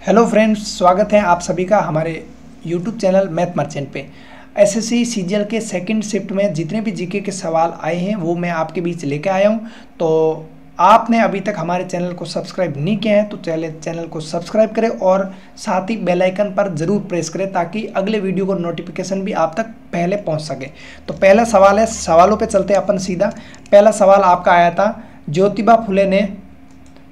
Hello friends, स्वागत है आप सभी का हमारे यूट्यूब चैनल मैथ मर्चेंट पे। एसएससी सीजीएल के सेकंड शिफ्ट में जितने भी जीके के सवाल आए हैं वो मैं आपके बीच लेके आया हूं। तो आपने अभी तक हमारे चैनल को सब्सक्राइब नहीं किया है तो चैनल को सब्सक्राइब करें और साथ ही बेल आइकन पर ज़रूर प्रेस करें ताकि अगले वीडियो को नोटिफिकेशन भी आप तक पहले पहुँच सके। तो पहला सवाल है, सवालों पर चलते हैं अपन सीधा। पहला सवाल आपका आया था, ज्योतिबा फुले ने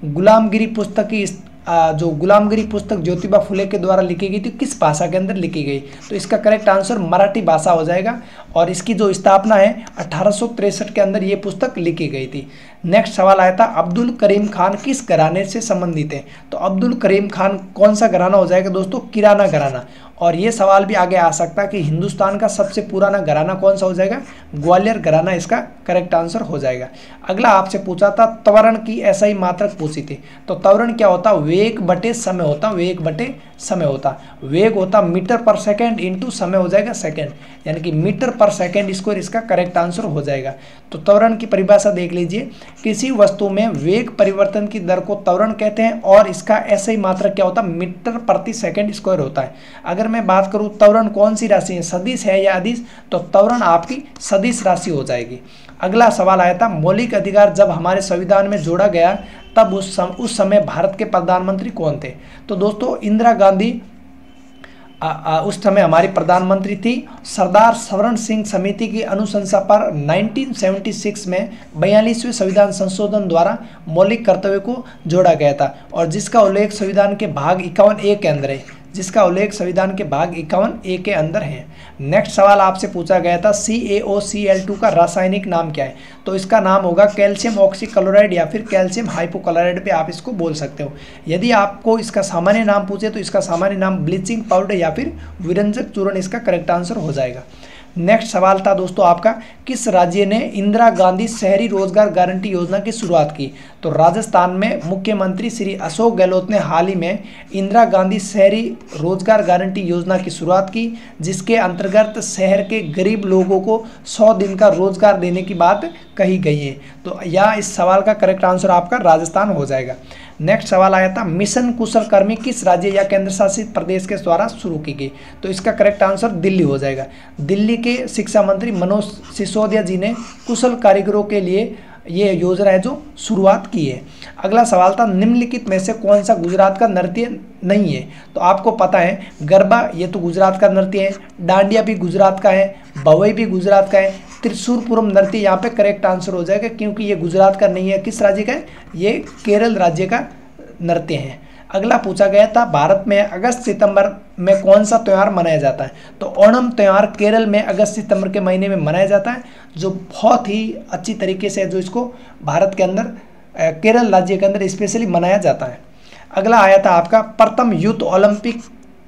गुलामगिरी पुस्तक की जो गुलामगिरी पुस्तक ज्योतिबा फुले के द्वारा लिखी गई थी किस भाषा के अंदर लिखी गई? तो इसका करेक्ट आंसर मराठी भाषा हो जाएगा और इसकी जो स्थापना है 1863 के अंदर ये पुस्तक लिखी गई थी। नेक्स्ट सवाल आया था, अब्दुल करीम खान किस घराने से संबंधित है? तो अब्दुल करीम खान कौन सा घराना हो जाएगा दोस्तों? किराना घराना। और ये सवाल भी आगे आ सकता है कि हिंदुस्तान का सबसे पुराना घराना कौन सा हो जाएगा? ग्वालियर घराना इसका करेक्ट आंसर हो जाएगा। अगला आपसे पूछा था, त्वरण की SI मात्रक पूछी थी। तो त्वरण क्या होता? वेग बटे समय होता। वेग बटे समय होता। वेग होता मीटर पर सेकेंड इंटू समय हो जाएगा सेकेंड, यानी कि मीटर पर सेकेंड स्क्वायर इसका करेक्ट आंसर हो जाएगा। तो त्वरण की परिभाषा देख लीजिए, किसी वस्तु में वेग परिवर्तन की दर को त्वरण कहते हैं और इसका SI मात्रक क्या होता? मीटर प्रति सेकेंड स्क्वायर होता है। अगर मैं बात करूं त्वरण कौन सी राशि है, सदिश है या अदिश? तो त्वरण आपकी सदिश राशि हो जाएगी। अगला सवाल आया था, मौलिक अधिकार जब हमारे संविधान में जोड़ा गया तब उस समय भारत के प्रधानमंत्री कौन थे? तो दोस्तों इंदिरा गांधी उस समय हमारी प्रधानमंत्री थी। सरदार सवर्ण सिंह समिति की अनुशंसा पर 1976 में 42वें संविधान संशोधन द्वारा मौलिक कर्तव्य को जोड़ा गया था और जिसका उल्लेख संविधान के भाग 51A के अंदर है। जिसका उल्लेख संविधान के भाग 51A के अंदर है। नेक्स्ट सवाल आपसे पूछा गया था, CaOCl2 का रासायनिक नाम क्या है? तो इसका नाम होगा कैल्शियम ऑक्सीक्लोराइड या फिर कैल्शियम हाइपोक्लोराइड पे आप इसको बोल सकते हो। यदि आपको इसका सामान्य नाम पूछे तो इसका सामान्य नाम ब्लीचिंग पाउडर या फिर विरंजक चूर्ण इसका करेक्ट आंसर हो जाएगा। नेक्स्ट सवाल था दोस्तों आपका, किस राज्य ने इंदिरा गांधी शहरी रोजगार गारंटी योजना की शुरुआत की? तो राजस्थान में मुख्यमंत्री श्री अशोक गहलोत ने हाल ही में इंदिरा गांधी शहरी रोजगार गारंटी योजना की शुरुआत की, जिसके अंतर्गत शहर के गरीब लोगों को 100 दिन का रोजगार देने की बात कही गई है। तो यह इस सवाल का करेक्ट आंसर आपका राजस्थान हो जाएगा। नेक्स्ट सवाल आया था, मिशन कुशल कर्मी किस राज्य या केंद्र शासित प्रदेश के द्वारा शुरू की गई? तो इसका करेक्ट आंसर दिल्ली हो जाएगा। दिल्ली के शिक्षा मंत्री मनोज सिसोदिया जी ने कुशल कारीगरों के लिए ये योजना है जो शुरुआत की है। अगला सवाल था, निम्नलिखित में से कौन सा गुजरात का नृत्य नहीं है? तो आपको पता है गरबा ये तो गुजरात का नृत्य है, डांडिया भी गुजरात का है, भवई भी गुजरात का है, त्रिशूरपुरम नृत्य यहाँ पे करेक्ट आंसर हो जाएगा क्योंकि ये गुजरात का नहीं है। किस राज्य का है? ये केरल राज्य का नृत्य है। अगला पूछा गया था, भारत में अगस्त सितंबर में कौन सा त्यौहार मनाया जाता है? तो ओणम त्यौहार केरल में अगस्त सितंबर के महीने में मनाया जाता है, जो बहुत ही अच्छी तरीके से जो इसको भारत के अंदर केरल राज्य के अंदर स्पेशली मनाया जाता है। अगला आया था आपका, प्रथम यूथ ओलंपिक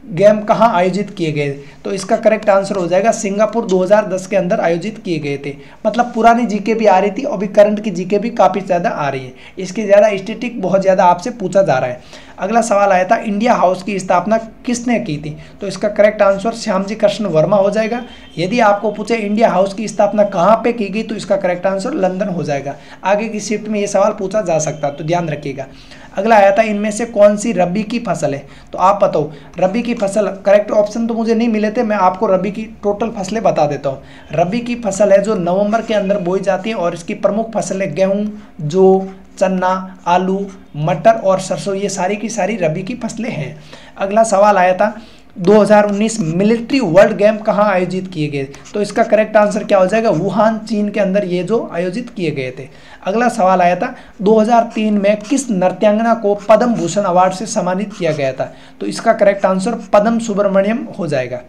गेम कहाँ आयोजित किए गए? तो इसका करेक्ट आंसर हो जाएगा सिंगापुर 2010 के अंदर आयोजित किए गए थे। मतलब पुरानी जीके भी आ रही थी और भी करंट की जीके भी काफ़ी ज़्यादा आ रही है, इसकी ज़्यादा स्टैटिक बहुत ज़्यादा आपसे पूछा जा रहा है। अगला सवाल आया था, इंडिया हाउस की स्थापना किसने की थी? तो इसका करेक्ट आंसर श्यामजी कृष्ण वर्मा हो जाएगा। यदि आपको पूछे इंडिया हाउस की स्थापना कहाँ पे की गई तो इसका करेक्ट आंसर लंदन हो जाएगा। आगे की शिफ्ट में ये सवाल पूछा जा सकता है तो ध्यान रखिएगा। अगला आया था, इनमें से कौन सी रबी की फसल है? तो आप बताओ रबी की फसल, करेक्ट ऑप्शन तो मुझे नहीं मिले थे, मैं आपको रबी की टोटल फसलें बता देता हूँ। रबी की फसल है जो नवंबर के अंदर बोई जाती है और इसकी प्रमुख फसल है गेहूँ, जौ, चना, आलू, मटर और सरसों। ये सारी की सारी रबी की फसलें हैं। अगला सवाल आया था, 2019 मिलिट्री वर्ल्ड गेम कहाँ आयोजित किए गए? तो इसका करेक्ट आंसर क्या हो जाएगा? वुहान चीन के अंदर ये जो आयोजित किए गए थे। अगला सवाल आया था, 2003 में किस नृत्यांगना को पद्म भूषण अवार्ड से सम्मानित किया गया था? तो इसका करेक्ट आंसर पद्म सुब्रमण्यम हो जाएगा।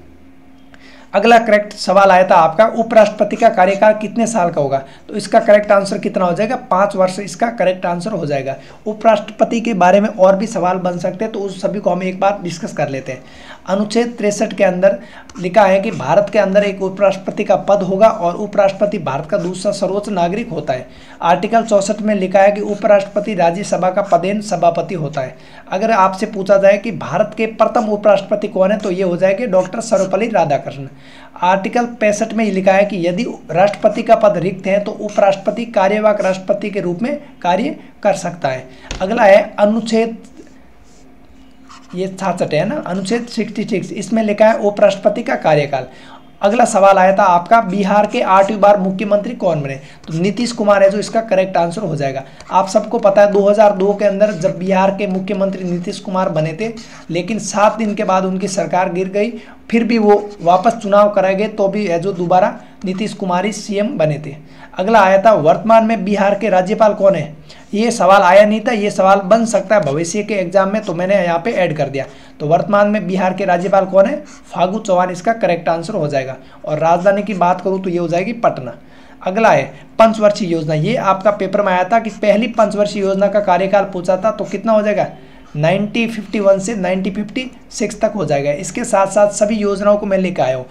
अगला करेक्ट सवाल आया था आपका, उपराष्ट्रपति का कार्यकाल कितने साल का होगा? तो इसका करेक्ट आंसर कितना हो जाएगा? 5 वर्ष इसका करेक्ट आंसर हो जाएगा। उपराष्ट्रपति के बारे में और भी सवाल बन सकते हैं तो उस सभी को हम एक बार डिस्कस कर लेते हैं। अनुच्छेद 63 के अंदर लिखा है कि भारत के अंदर एक उपराष्ट्रपति का पद होगा और उपराष्ट्रपति भारत का दूसरा सर्वोच्च नागरिक होता है। आर्टिकल 64 में लिखा है कि उपराष्ट्रपति राज्यसभा का पदेन सभापति होता है। अगर आपसे पूछा जाए कि भारत के प्रथम उपराष्ट्रपति कौन है तो ये हो जाएंगे डॉक्टर सर्वपल्ली राधाकृष्णन। आर्टिकल 65 में लिखा है कि यदि राष्ट्रपति का पद रिक्त है तो उपराष्ट्रपति कार्यवाहक राष्ट्रपति के रूप में कार्य कर सकता है। अगला है अनुच्छेद ये 66 है ना, अनुच्छेद 66, इसमें लिखा है उपराष्ट्रपति का कार्यकाल। अगला सवाल आया था आपका, बिहार के 8वीं बार मुख्यमंत्री कौन बने? तो नीतीश कुमार है जो इसका करेक्ट आंसर हो जाएगा। आप सबको पता है 2002 के अंदर जब बिहार के मुख्यमंत्री नीतीश कुमार बने थे, लेकिन 7 दिन के बाद उनकी सरकार गिर गई, फिर भी वो वापस चुनाव कराए गए तो भी है जो दोबारा नीतीश कुमार ही सीएम बने थे। अगला आया था, वर्तमान में बिहार के राज्यपाल कौन है? ये सवाल आया नहीं था, ये सवाल बन सकता है भविष्य के एग्जाम में, तो मैंने यहाँ पे ऐड कर दिया। तो वर्तमान में बिहार के राज्यपाल कौन है? फागू चौहान इसका करेक्ट आंसर हो जाएगा। और राजधानी की बात करूँ तो ये हो जाएगी पटना। अगला है पंचवर्षीय योजना। ये आपका पेपर में आया था कि पहली पंचवर्षीय योजना का कार्यकाल पूछा था, तो कितना हो जाएगा? 1951 से 1956 तक हो जाएगा। इसके साथ साथ सभी योजनाओं को मैं लेकर आया हूँ।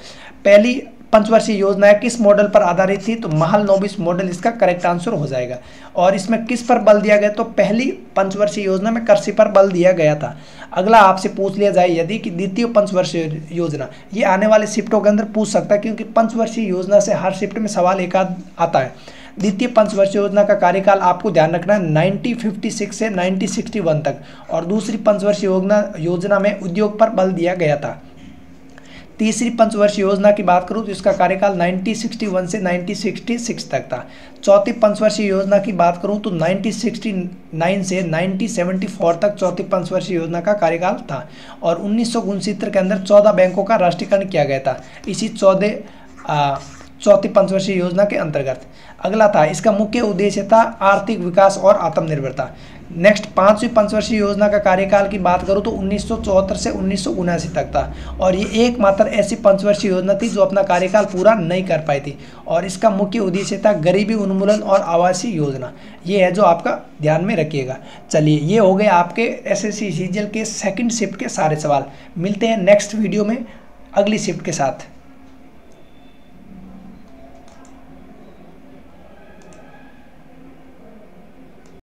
पहली पंचवर्षीय योजना किस मॉडल पर आधारित थी? तो महल नौबिस मॉडल इसका करेक्ट आंसर हो जाएगा। और इसमें किस पर बल दिया गया? तो पहली पंचवर्षीय योजना में कृषि पर बल दिया गया था। अगला आपसे पूछ लिया जाए यदि कि द्वितीय पंचवर्षीय योजना, ये आने वाले शिफ्टों के अंदर पूछ सकता है, क्योंकि पंचवर्षीय योजना से हर शिफ्ट में सवाल एक आध आता है। द्वितीय पंचवर्षीय योजना का कार्यकाल आपको ध्यान रखना है 1956 से 1961 तक। और दूसरी पंचवर्षीय योजना में उद्योग पर बल दिया गया था। तीसरी पंचवर्षीय योजना की बात करूं तो इसका कार्यकाल 1961 से 1966 तक था। चौथी पंचवर्षीय योजना की बात करूं तो 1969 से 1974 तक चौथी पंचवर्षीय योजना का कार्यकाल था। और 1969 के अंदर 14 बैंकों का राष्ट्रीयकरण किया गया था इसी चौथी पंचवर्षीय योजना के अंतर्गत। अगला था, इसका मुख्य उद्देश्य था आर्थिक विकास और आत्मनिर्भरता। नेक्स्ट, 5वीं पंचवर्षीय योजना का कार्यकाल की बात करूं तो 1974 से 1979 तक था। और ये एकमात्र ऐसी पंचवर्षीय योजना थी जो अपना कार्यकाल पूरा नहीं कर पाई थी। और इसका मुख्य उद्देश्य था गरीबी उन्मूलन और आवासीय योजना। ये है जो आपका ध्यान में रखिएगा। चलिए, ये हो गए आपके एसएससी सीजीएल के सेकंड शिफ्ट के सारे सवाल। मिलते हैं नेक्स्ट वीडियो में अगली शिफ्ट के साथ।